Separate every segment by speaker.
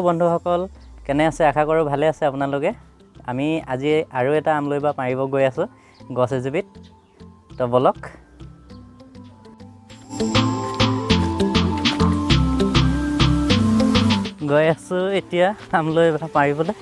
Speaker 1: বন্ধুসকল কেনে আছে আশা কৰো ভালে আছে আপোনালোকে আমি আজি আৰু এটা আমলৈ বা পাৰিব গৈ আছো গছ এজুবিত তো বলক গৈ আছো এতিয়া আমলৈ বা পাৰিবলৈ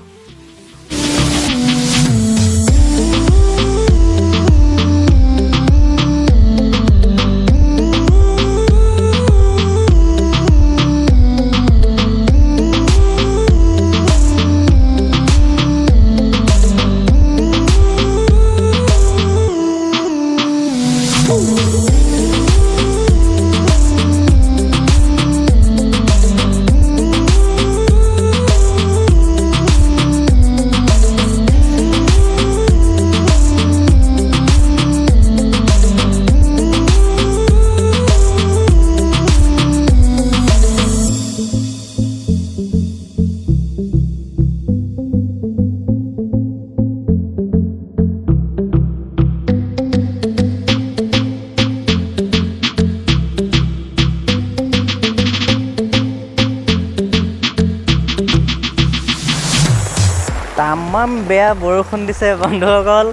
Speaker 1: তামাম বেয়া বৰষুণ দিছে বন্ধুসকল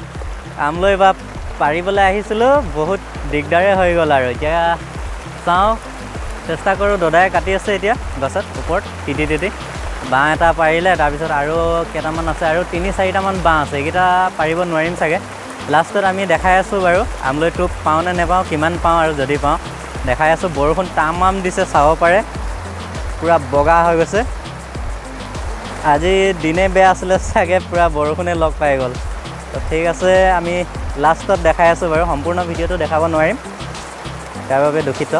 Speaker 1: আমলৈ বা পাৰিবলৈ আহিছিলো বহুত দিগদাৰে হৈ গ'ল আৰু এতিয়া চাওঁ চেষ্টা কৰোঁ দদাই কাটি আছে এতিয়া গছত ওপৰত তিতি বাঁহ এটা পাৰিলে তাৰপিছত আৰু কেইটামান আছে আৰু ৩-৪টামান বাঁহ আছে এইকেইটা পাৰিব নোৱাৰিম চাগে লাষ্টত আমি দেখাই আছোঁ বাৰু আমলৈ টোপ পাওঁ নে নেপাওঁ কিমান পাওঁ আৰু যদি পাওঁ দেখাই আছোঁ বৰষুণ তামাম দিছে চাব পাৰে পুৰা বগা হৈ গৈছে আজি দিনে বেয়া আছিলে চাগে পুৰা বৰষুণে লগ পাই গ'ল তো ঠিক আছে আমি লাষ্টত দেখাই আছোঁ বাৰু সম্পূৰ্ণ ভিডিঅ'টো দেখাব নোৱাৰিম তাৰ বাবে দুখিত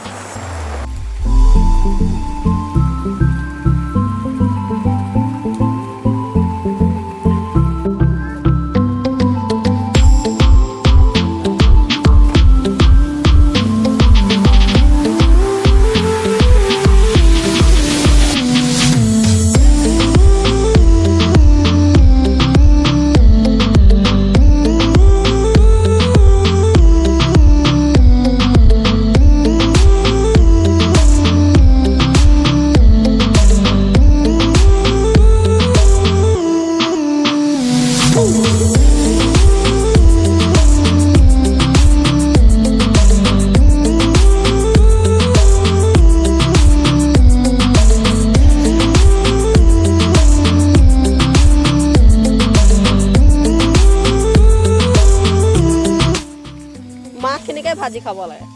Speaker 2: ভাজি খাব লাগে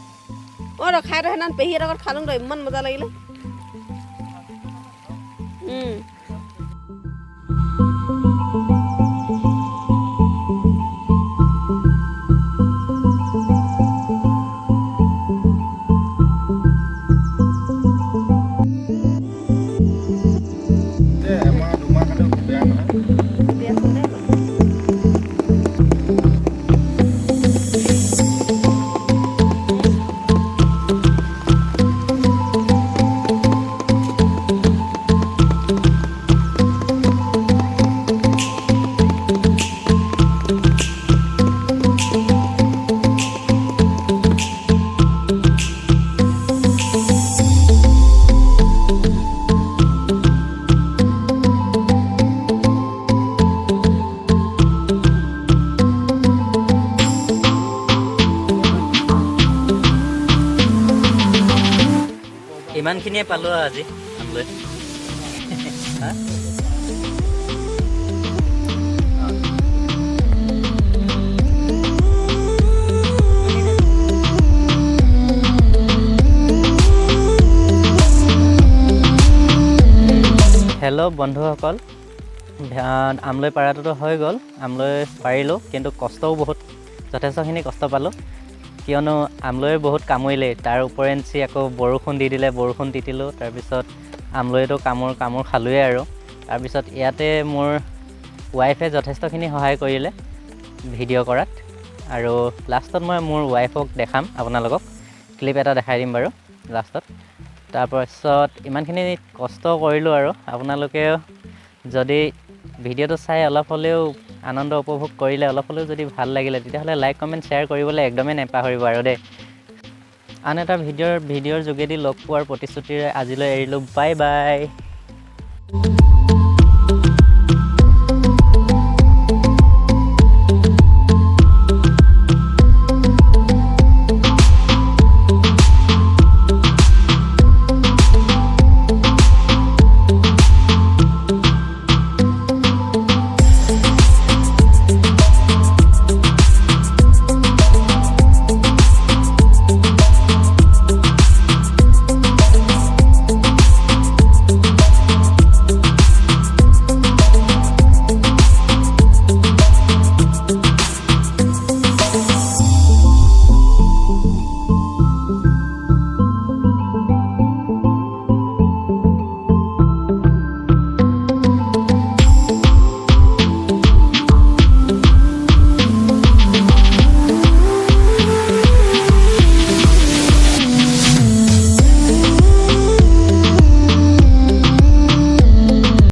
Speaker 2: অ ৰখাই তো হেনান পেহীৰ লগত খালোঁ তো ইমান মজা লাগিলে
Speaker 1: ইমানখিনিয়ে পালোঁ আজি আমলৈ হেল্ল' বন্ধুসকল আমলৈ পাৰাটোতো হৈ গ'ল আমলৈ পাৰিলোঁ কিন্তু কষ্টও বহুত যথেষ্টখিনি কষ্ট পালোঁ কিয়নো আমলৈ বহুত কামুৰিলে তাৰ উপৰেঞ্চি আকৌ বৰষুণ দি দিলে বৰষুণ তিতিলোঁ তাৰপিছত আমলৈতো কামোৰ খালোঁৱে আৰু তাৰপিছত ইয়াতে মোৰ ৱাইফে যথেষ্টখিনি সহায় কৰিলে ভিডিঅ' কৰাত আৰু লাষ্টত মই মোৰ ৱাইফক দেখাম আপোনালোকক ক্লিপ এটা দেখাই দিম বাৰু লাষ্টত তাৰপাছত ইমানখিনি কষ্ট কৰিলোঁ আৰু আপোনালোকেও যদি ভিডিঅ'টো চাই অলপ হ'লেও আনন্দ উপভোগ কৰিলে অলপ হ'লেও যদি ভাল লাগিলে তেতিয়াহ'লে লাইক কমেণ্ট শ্বেয়াৰ কৰিবলৈ একদমেই নাপাহৰিব আৰু দেই আন এটা ভিডিঅ'ৰ যোগেদি লগ পোৱাৰ প্ৰতিশ্ৰুতিৰে আজিলৈ এৰিলোঁ বাই বাই